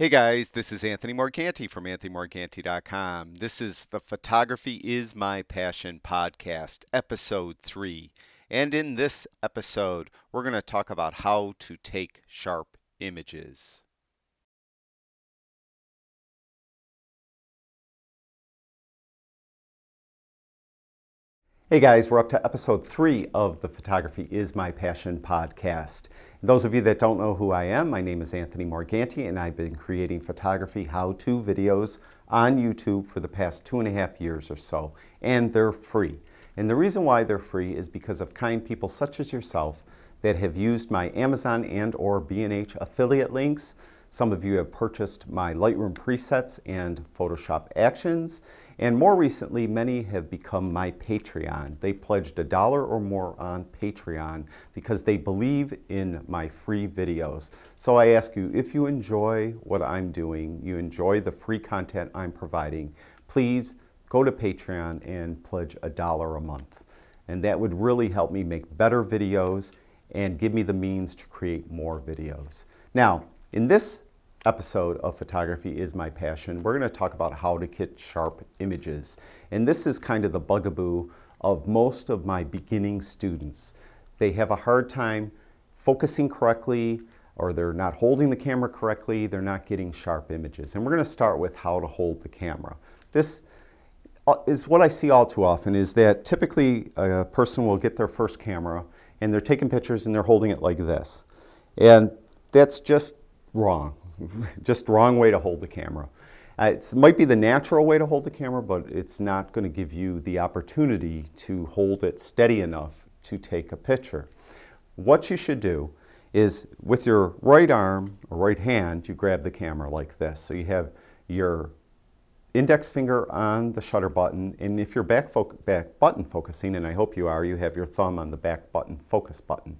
Hey guys, this is Anthony Morganti from anthonymorganti.com. This is the Photography is My Passion podcast, episode 3. And in this episode, we're going to talk about how to take sharp images. Hey guys, we're up to episode 3 of the Photography is My Passion podcast. Those of you that don't know who I am, my name is Anthony Morganti, and I've been creating photography how-to videos on YouTube for the past 2.5 years or so, and they're free. And the reason why they're free is because of kind people such as yourself that have used my Amazon and or B&H affiliate links. Some of you have purchased my Lightroom presets and Photoshop actions. And more recently, many have become my Patreon. They pledged $1 or more on Patreon because they believe in my free videos. So I ask you, if you enjoy what I'm doing, you enjoy the free content I'm providing, please go to Patreon and pledge $1 a month. And that would really help me make better videos and give me the means to create more videos. Now, in this episode of Photography is My Passion, we're going to talk about how to get sharp images. And this is kind of the bugaboo of most of my beginning students. They have a hard time focusing correctly, or they're not holding the camera correctly, they're not getting sharp images. And we're going to start with how to hold the camera. This is what I see all too often, is that typically a person will get their first camera and they're taking pictures and they're holding it like this. And that's just wrong. Just wrong way to hold the camera. It might be the natural way to hold the camera, but it's not going to give you the opportunity to hold it steady enough to take a picture. What you should do is with your right arm or right hand, you grab the camera like this. So you have your index finger on the shutter button, and if you're back button focusing, and I hope you are, you have your thumb on the back button focus button.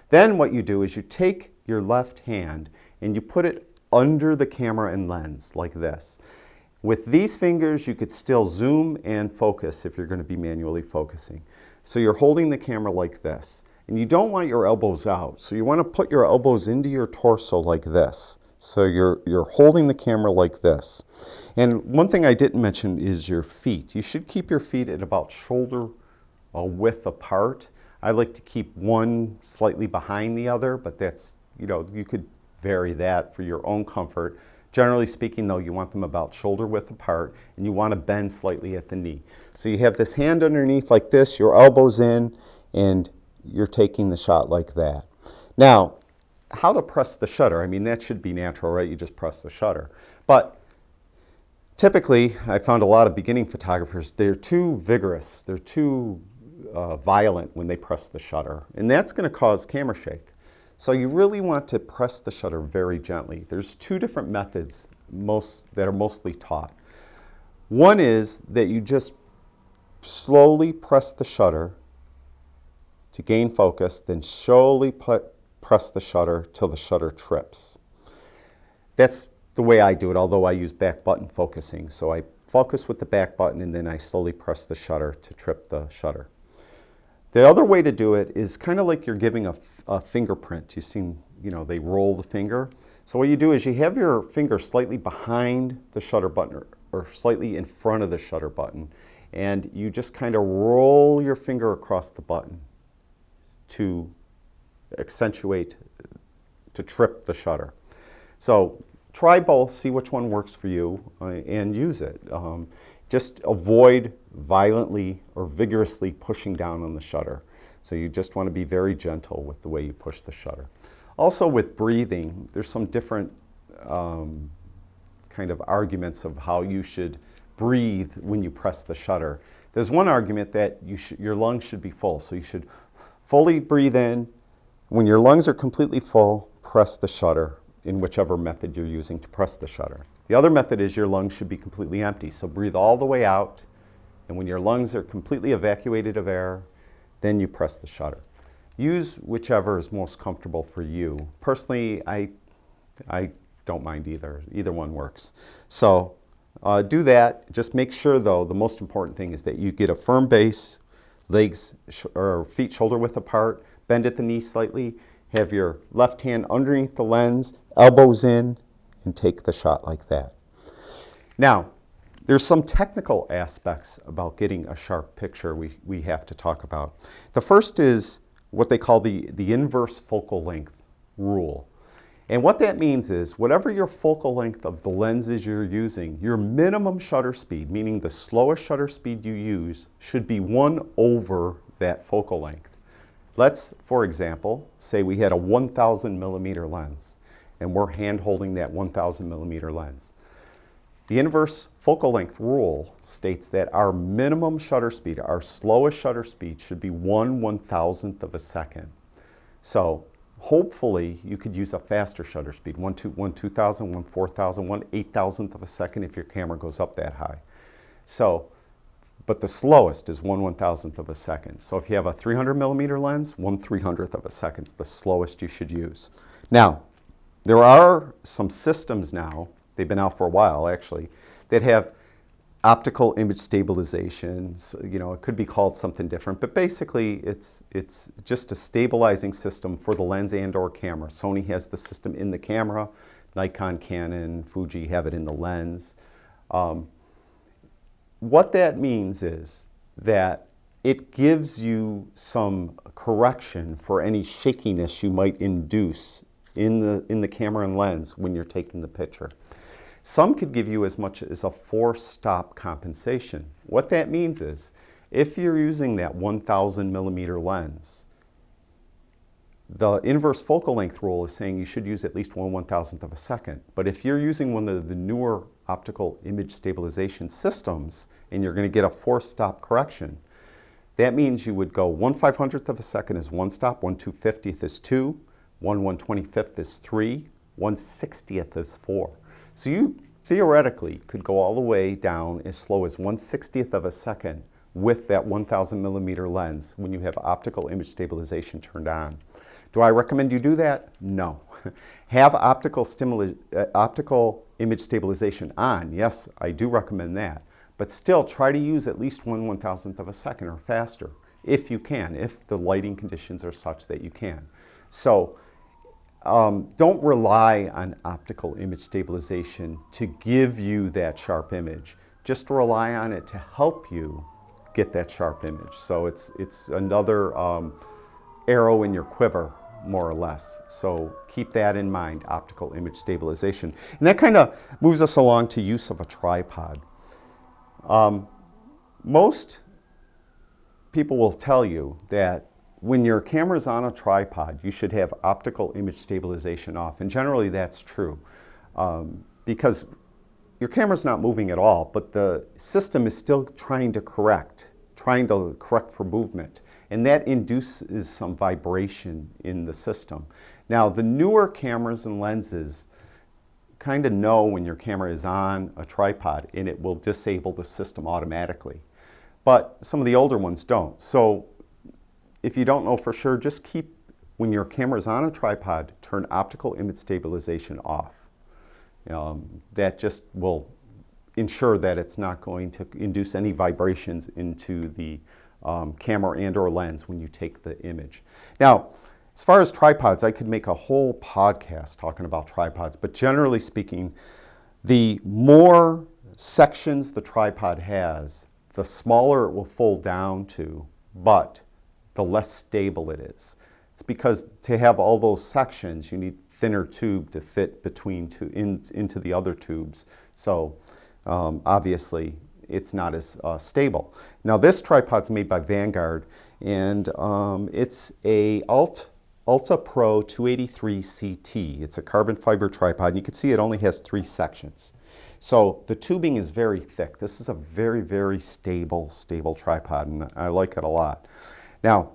Then what you do is you take your left hand and you put it under the camera and lens like this. With these fingers you could still zoom and focus if you're going to be manually focusing. So you're holding the camera like this, and you don't want your elbows out, so you want to put your elbows into your torso like this. So you're holding the camera like this. And one thing I didn't mention is your feet. You should keep your feet at about shoulder width apart. I like to keep one slightly behind the other, but that's, you could vary that for your own comfort. Generally speaking though, you want them about shoulder width apart, and you want to bend slightly at the knee. So you have this hand underneath like this, your elbows in, and you're taking the shot like that. Now, how to press the shutter? I mean, that should be natural, right? You just press the shutter. But typically, I found a lot of beginning photographers, they're too vigorous, they're too violent when they press the shutter, and that's going to cause camera shake. So you really want to press the shutter very gently. There's two different methods that are mostly taught. One is that you just slowly press the shutter to gain focus, then slowly press the shutter till the shutter trips. That's the way I do it, although I use back button focusing. So I focus with the back button and then I slowly press the shutter to trip the shutter. The other way to do it is kind of like you're giving a fingerprint. You've seen, they roll the finger. So what you do is you have your finger slightly behind the shutter button or slightly in front of the shutter button, and you just kind of roll your finger across the button to accentuate, to trip the shutter. So try both, see which one works for you, and use it. Just avoid violently or vigorously pushing down on the shutter. So you just want to be very gentle with the way you push the shutter. Also with breathing, there's some different kind of arguments of how you should breathe when you press the shutter. There's one argument that your lungs should be full, so you should fully breathe in. When your lungs are completely full, press the shutter in whichever method you're using to press the shutter. The other method is your lungs should be completely empty, so breathe all the way out, and when your lungs are completely evacuated of air, then you press the shutter. Use whichever is most comfortable for you. Personally, I don't mind either. Either one works. So do that. Just make sure though, the most important thing is that you get a firm base, legs or feet shoulder width apart, bend at the knee slightly, have your left hand underneath the lens, elbows in, and take the shot like that. Now, there's some technical aspects about getting a sharp picture we have to talk about. The first is what they call the inverse focal length rule. And what that means is whatever your focal length of the lenses you're using, your minimum shutter speed, meaning the slowest shutter speed you use, should be 1 over that focal length. Let's, for example, say we had a 1,000 millimeter lens and we're hand holding that 1,000 millimeter lens. The inverse focal length rule states that our minimum shutter speed, our slowest shutter speed, should be 1/1000th of a second. So hopefully you could use a faster shutter speed, 1/2000, 1/4000, 1/8000th of a second if your camera goes up that high. So, but the slowest is 1/1000th of a second. So if you have a 300 millimeter lens, 1/300th of a second is the slowest you should use. Now, there are some systems now, they've been out for a while actually, that have optical image stabilization. You know, it could be called something different, but basically it's just a stabilizing system for the lens and or camera. Sony has the system in the camera, Nikon, Canon, Fuji have it in the lens. What that means is that it gives you some correction for any shakiness you might induce in the camera and lens when you're taking the picture. Some could give you as much as a 4-stop compensation. What that means is, if you're using that 1,000 millimeter lens, the inverse focal length rule is saying you should use at least 1/1000th of a second. But if you're using one of the newer optical image stabilization systems and you're going to get a 4-stop correction, that means you would go 1/500th of a second is 1 stop, 1/250th is 2, 1/125th is 3, 1/60th is 4. So you theoretically could go all the way down as slow as 1/60th of a second with that 1,000 millimeter lens when you have optical image stabilization turned on. Do I recommend you do that? No. Have optical image stabilization on. Yes, I do recommend that. But still try to use at least 1/1000th of a second or faster if you can, if the lighting conditions are such that you can. So don't rely on optical image stabilization to give you that sharp image. Just rely on it to help you get that sharp image. So it's another arrow in your quiver, more or less. So keep that in mind, optical image stabilization. And that kind of moves us along to use of a tripod. Most people will tell you that when your camera's on a tripod, you should have optical image stabilization off. And generally that's true because your camera's not moving at all, but the system is still trying to correct for movement. And that induces some vibration in the system. Now, the newer cameras and lenses kind of know when your camera is on a tripod and it will disable the system automatically. But some of the older ones don't. So if you don't know for sure, just keep, when your camera is on a tripod, turn optical image stabilization off. That just will ensure that it's not going to induce any vibrations into the camera and or lens when you take the image. Now, as far as tripods, I could make a whole podcast talking about tripods, but generally speaking, the more sections the tripod has, the smaller it will fold down to, but the less stable it is. It's because to have all those sections, you need thinner tube to fit between into the other tubes. So obviously, it's not as stable. Now this tripod's made by Vanguard, and it's a Ultra Pro 283 CT. It's a carbon fiber tripod, and you can see it only has 3 sections. So the tubing is very thick. This is a very, very stable tripod, and I like it a lot. Now,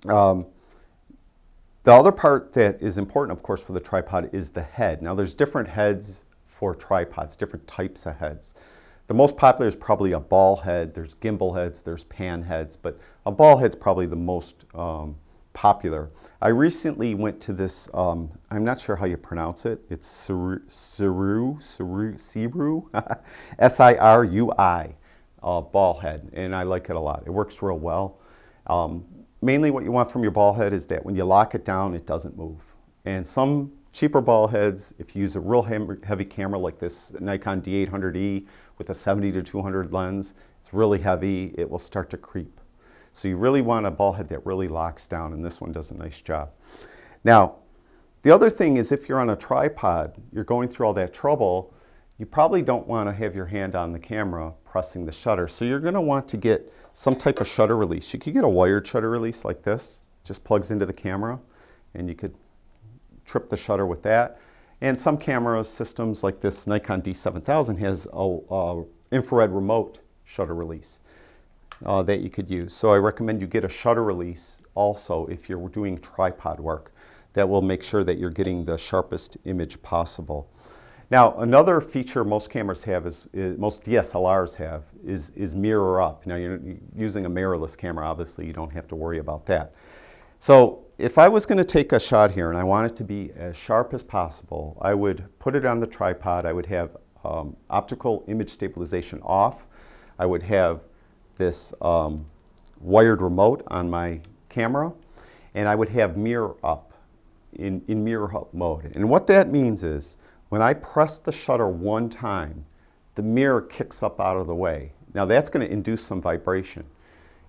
the other part that is important, of course, for the tripod is the head. Now, there's different heads for tripods, different types of heads. The most popular is probably a ball head. There's gimbal heads, there's pan heads, but a ball head's probably the most popular. I recently went to this, I'm not sure how you pronounce it. It's Sirui, S-I-R-U-I, ball head, and I like it a lot. It works real well. Mainly what you want from your ball head is that when you lock it down, it doesn't move. And some cheaper ball heads, if you use a real heavy camera like this Nikon D800E with a 70 to 200 lens, it's really heavy, it will start to creep. So you really want a ball head that really locks down, and this one does a nice job. Now, the other thing is if you're on a tripod, you're going through all that trouble, you probably don't want to have your hand on the camera pressing the shutter. So you're going to want to get some type of shutter release. You could get a wired shutter release like this, just plugs into the camera, and you could trip the shutter with that. And some camera systems like this Nikon D7000 has a infrared remote shutter release that you could use. So I recommend you get a shutter release also if you're doing tripod work. That will make sure that you're getting the sharpest image possible. Now, another feature most cameras have, most DSLRs have, is mirror up. Now, you're using a mirrorless camera, obviously you don't have to worry about that. So if I was going to take a shot here and I want it to be as sharp as possible, I would put it on the tripod. I would have optical image stabilization off. I would have this wired remote on my camera, and I would have mirror up in mirror up mode. And what that means is when I press the shutter one time, the mirror kicks up out of the way. Now that's going to induce some vibration.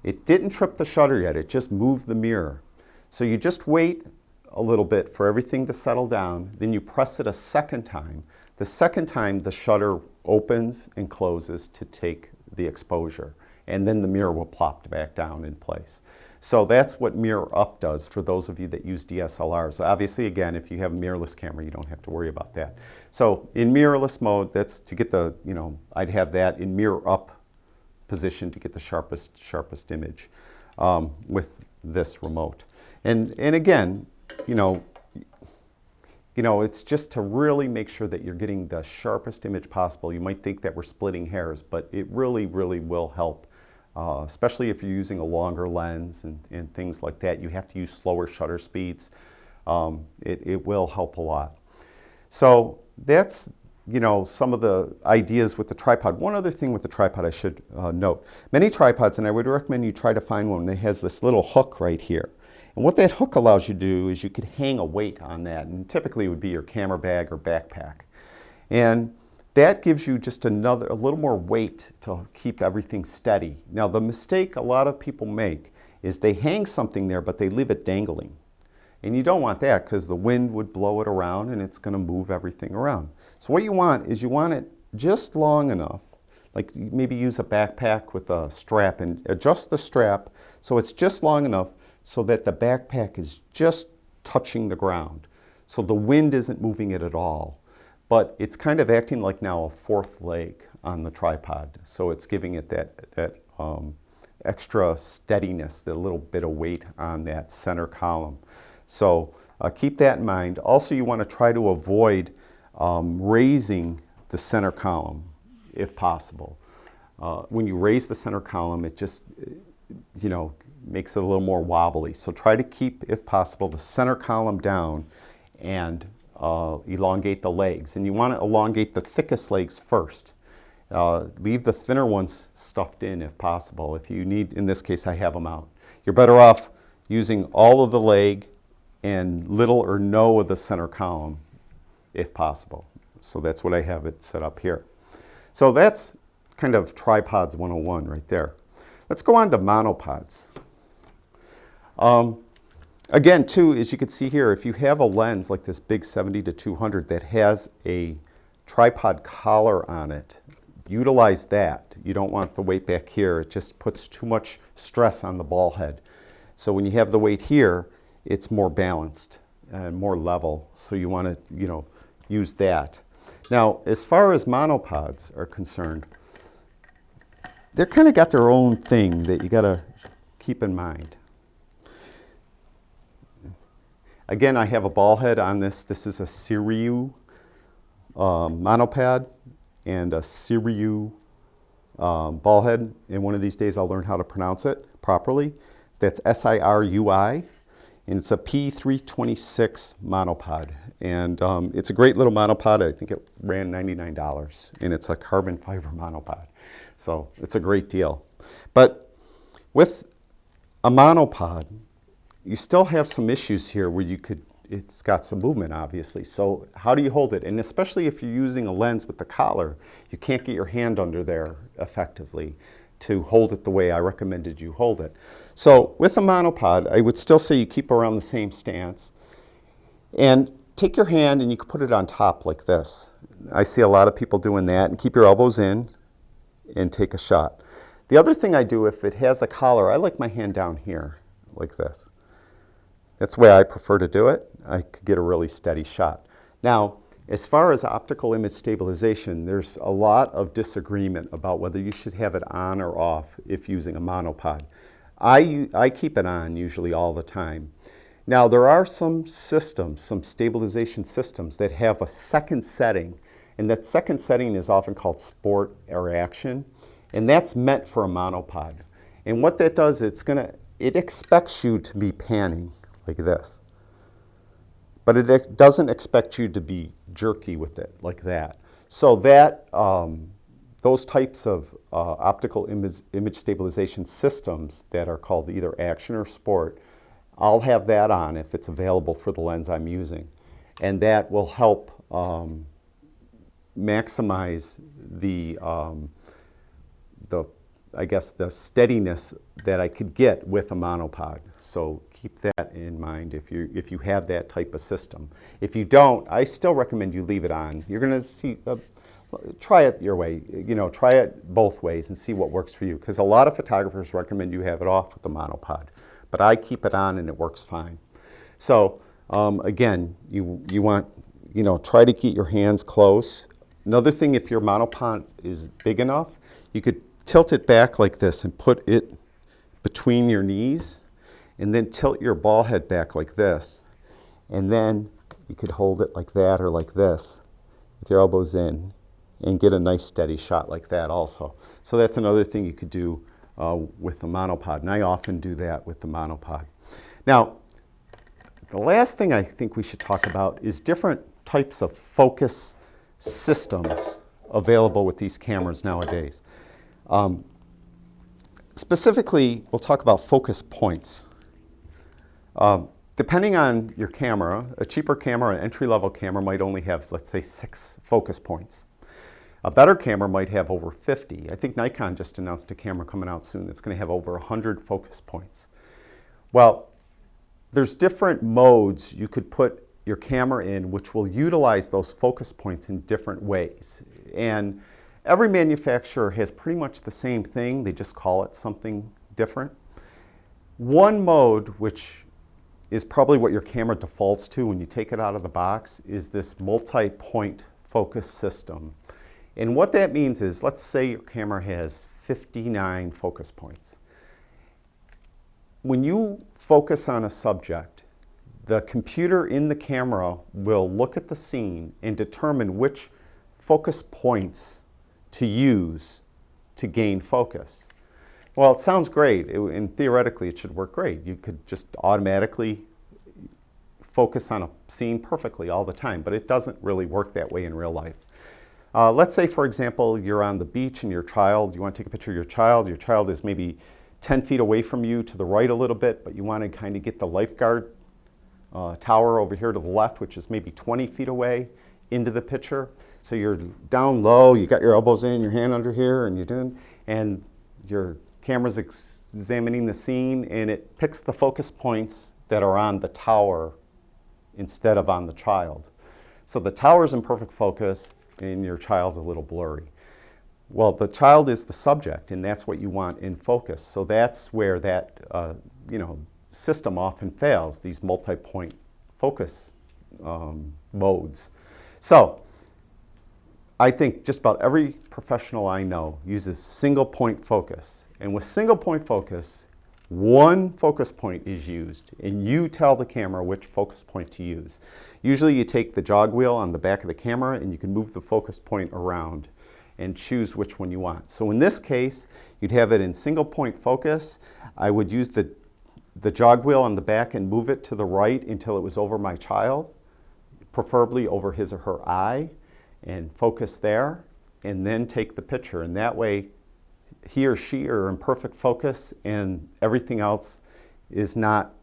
It didn't trip the shutter yet, it just moved the mirror. So you just wait a little bit for everything to settle down, then you press it a second time. The second time the shutter opens and closes to take the exposure, and then the mirror will plop back down in place. So that's what mirror up does for those of you that use DSLRs. So obviously, again, if you have a mirrorless camera, you don't have to worry about that. So in mirrorless mode, that's to get the, I'd have that in mirror up position to get the sharpest image with this remote. And again, it's just to really make sure that you're getting the sharpest image possible. You might think that we're splitting hairs, but it really, really will help. Especially if you're using a longer lens and things like that. You have to use slower shutter speeds. It will help a lot. So that's some of the ideas with the tripod. One other thing with the tripod I should note. Many tripods, and I would recommend you try to find one that has this little hook right here. And what that hook allows you to do is you could hang a weight on that, and typically it would be your camera bag or backpack. And that gives you just a little more weight to keep everything steady. Now the mistake a lot of people make is they hang something there but they leave it dangling. And you don't want that because the wind would blow it around and it's going to move everything around. So what you want is you want it just long enough, like maybe use a backpack with a strap and adjust the strap so it's just long enough so that the backpack is just touching the ground. So the wind isn't moving it at all. But it's kind of acting like now a fourth leg on the tripod. So it's giving it that extra steadiness, the little bit of weight on that center column. So keep that in mind. Also, you want to try to avoid raising the center column if possible. When you raise the center column, it just, makes it a little more wobbly. So try to keep, if possible, the center column down and elongate the legs. And you want to elongate the thickest legs first. Leave the thinner ones stuffed in if possible. If you need, in this case, I have them out. You're better off using all of the leg and little or no of the center column if possible. So that's what I have it set up here. So that's kind of tripods 101 right there. Let's go on to monopods. Again, too, as you can see here, if you have a lens like this big 70 to 200 that has a tripod collar on it, utilize that. You don't want the weight back here. It just puts too much stress on the ball head. So when you have the weight here, it's more balanced and more level. So you want to, use that. Now, as far as monopods are concerned, they're kind of got their own thing that you got to keep in mind. Again, I have a ball head on this. This is a Siriu monopod and a Siriu ball head. And one of these days I'll learn how to pronounce it properly. That's S-I-R-U-I. And it's a P326 monopod. And it's a great little monopod. I think it ran $99. And it's a carbon fiber monopod. So it's a great deal. But with a monopod, you still have some issues here where you could, it's got some movement, obviously. So how do you hold it? And especially if you're using a lens with the collar, you can't get your hand under there effectively to hold it the way I recommended you hold it. So with a monopod, I would still say you keep around the same stance. And take your hand and you can put it on top like this. I see a lot of people doing that, and keep your elbows in and take a shot. The other thing I do, if it has a collar, I like my hand down here like this. That's the way I prefer to do it. I could get a really steady shot. Now, as far as optical image stabilization, there's a lot of disagreement about whether you should have it on or off if using a monopod. I keep it on usually all the time. Now, there are some systems, some stabilization systems that have a second setting, and that second setting is often called sport or action, and that's meant for a monopod. And what that does, it expects you to be panning like this, but it doesn't expect you to be jerky with it like that. So that those types of optical image stabilization systems that are called either action or sport, I'll have that on if it's available for the lens I'm using. And that will help maximize the steadiness that I could get with a monopod. So keep that in mind if you have that type of system. If you don't, I still recommend you leave it on. You're going to see, try it your way. Try it both ways and see what works for you. Because a lot of photographers recommend you have it off with the monopod. But I keep it on and it works fine. So again, you want, try to keep your hands close. Another thing, if your monopod is big enough, you could tilt it back like this and put it between your knees, and then tilt your ball head back like this. And then you could hold it like that or like this with your elbows in and get a nice steady shot like that also. So that's another thing you could do with the monopod, and I often do that with the monopod. Now, the last thing I think we should talk about is different types of focus systems available with these cameras nowadays. Specifically, we'll talk about focus points. Depending on your camera, a cheaper camera, an entry-level camera might only have, let's say, 6 focus points. A better camera might have over 50. I think Nikon just announced a camera coming out soon that's going to have over 100 focus points. Well, there's different modes you could put your camera in which will utilize those focus points in different ways. And every manufacturer has pretty much the same thing, they just call it something different. One mode, which is probably what your camera defaults to when you take it out of the box, is this multi-point focus system. And what that means is, let's say your camera has 59 focus points. When you focus on a subject, the computer in the camera will look at the scene and determine which focus points to use to gain focus. Well, it sounds great, and theoretically it should work great. You could just automatically focus on a scene perfectly all the time, but it doesn't really work that way in real life. Let's say, for example, you're on the beach and you want to take a picture of your child is maybe 10 feet away from you to the right a little bit, but you want to kind of get the lifeguard tower over here to the left, which is maybe 20 feet away, into the picture. So you're down low, you got your elbows in, your hand under here, and your camera's examining the scene, and it picks the focus points that are on the tower instead of on the child. So the tower's in perfect focus, and your child's a little blurry. Well, the child is the subject, and that's what you want in focus. So that's where that system often fails, these multi-point focus modes. So I think just about every professional I know uses single point focus. And with single point focus, one focus point is used, and you tell the camera which focus point to use. Usually you take the jog wheel on the back of the camera and you can move the focus point around and choose which one you want. So in this case, you'd have it in single point focus. I would use the jog wheel on the back and move it to the right until it was over my child, preferably over his or her eye, and focus there, and then take the picture. And that way, he or she are in perfect focus, and everything else is not,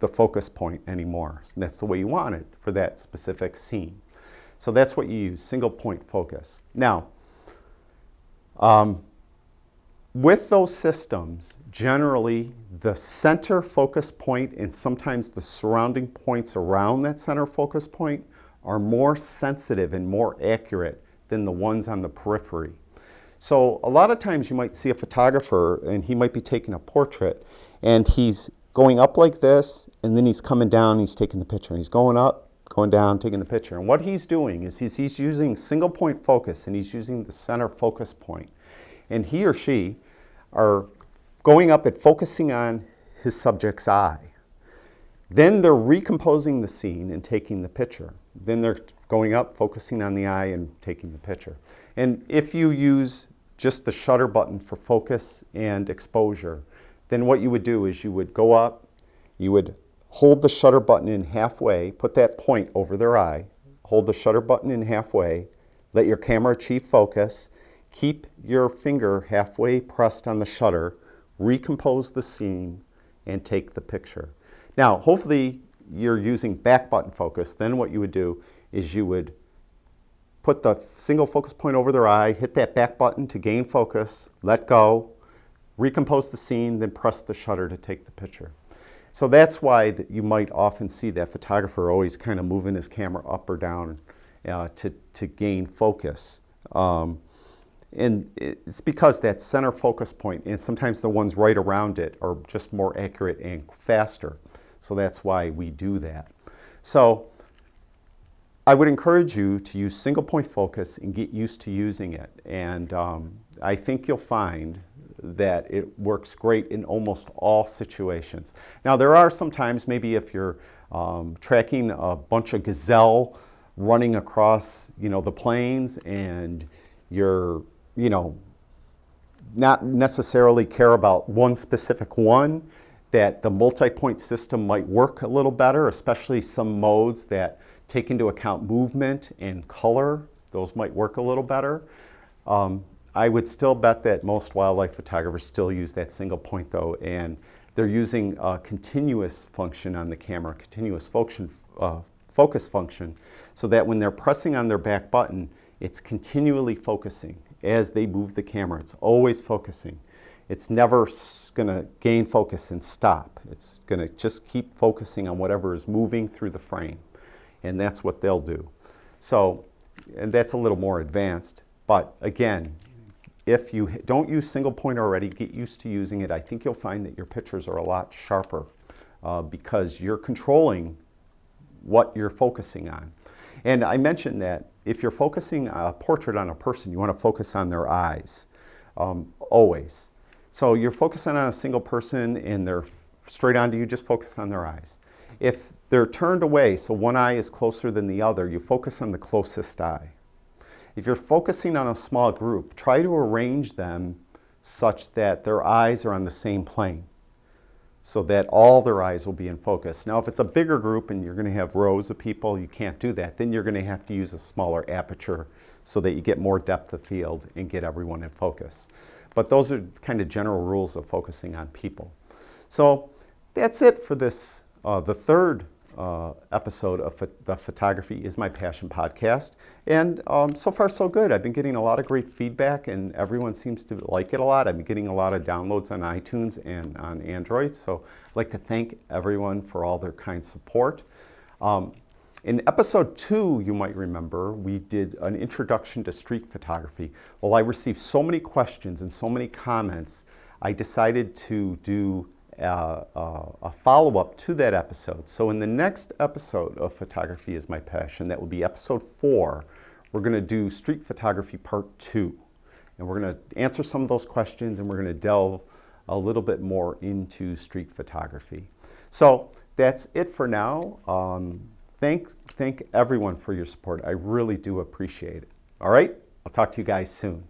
the focus point anymore. And that's the way you want it for that specific scene. So that's what you use, single point focus. Now, with those systems, generally the center focus point and sometimes the surrounding points around that center focus point are more sensitive and more accurate than the ones on the periphery. So a lot of times you might see a photographer and he might be taking a portrait and he's going up like this and then he's coming down and he's taking the picture. And he's going up, going down, taking the picture. And what he's doing is he's using single point focus and he's using the center focus point. And he or she are going up and focusing on his subject's eye. Then they're recomposing the scene and taking the picture. Then they're going up, focusing on the eye and taking the picture. And if you use just the shutter button for focus and exposure, then what you would do is you would go up, you would hold the shutter button in halfway, put that point over their eye, hold the shutter button in halfway, let your camera achieve focus, keep your finger halfway pressed on the shutter, recompose the scene, and take the picture. Now, hopefully you're using back button focus. Then what you would do is you would put the single focus point over their eye, hit that back button to gain focus, let go, recompose the scene, then press the shutter to take the picture. So that's why you might often see that photographer always kind of moving his camera up or down to gain focus. And it's because that center focus point, and sometimes the ones right around it, are just more accurate and faster. So that's why we do that. So I would encourage you to use single point focus and get used to using it. And I think you'll find that it works great in almost all situations. Now there are some times, maybe if you're tracking a bunch of gazelle running across, the plains, and you're, not necessarily care about one specific one, that the multi-point system might work a little better, especially some modes that take into account movement and color. Those might work a little better. I would still bet that most wildlife photographers still use that single point though, and they're using a continuous function on the camera, continuous focus function, so that when they're pressing on their back button, it's continually focusing. As they move the camera, it's always focusing. It's never going to gain focus and stop. It's going to just keep focusing on whatever is moving through the frame. And that's what they'll do. So, and that's a little more advanced. But again, if you don't use single point already, get used to using it. I think you'll find that your pictures are a lot sharper because you're controlling what you're focusing on. And I mentioned that if you're focusing a portrait on a person, you want to focus on their eyes, always. So you're focusing on a single person and they're straight onto you, just focus on their eyes. If they're turned away, so one eye is closer than the other, you focus on the closest eye. If you're focusing on a small group, try to arrange them such that their eyes are on the same plane, so that all their eyes will be in focus. Now, if it's a bigger group and you're going to have rows of people, you can't do that. Then you're going to have to use a smaller aperture so that you get more depth of field and get everyone in focus. But those are kind of general rules of focusing on people. So that's it for this, the third episode of the Photography is My Passion podcast. And so far so good. I've been getting a lot of great feedback and everyone seems to like it a lot. I've been getting a lot of downloads on iTunes and on Android. So I'd like to thank everyone for all their kind support. In episode 2, you might remember, we did an introduction to street photography. Well, I received so many questions and so many comments, I decided to do a follow-up to that episode. So in the next episode of Photography is My Passion, that will be episode 4, we're going to do street photography part 2. And we're going to answer some of those questions and we're going to delve a little bit more into street photography. So that's it for now. Thank everyone for your support. I really do appreciate it. All right, I'll talk to you guys soon.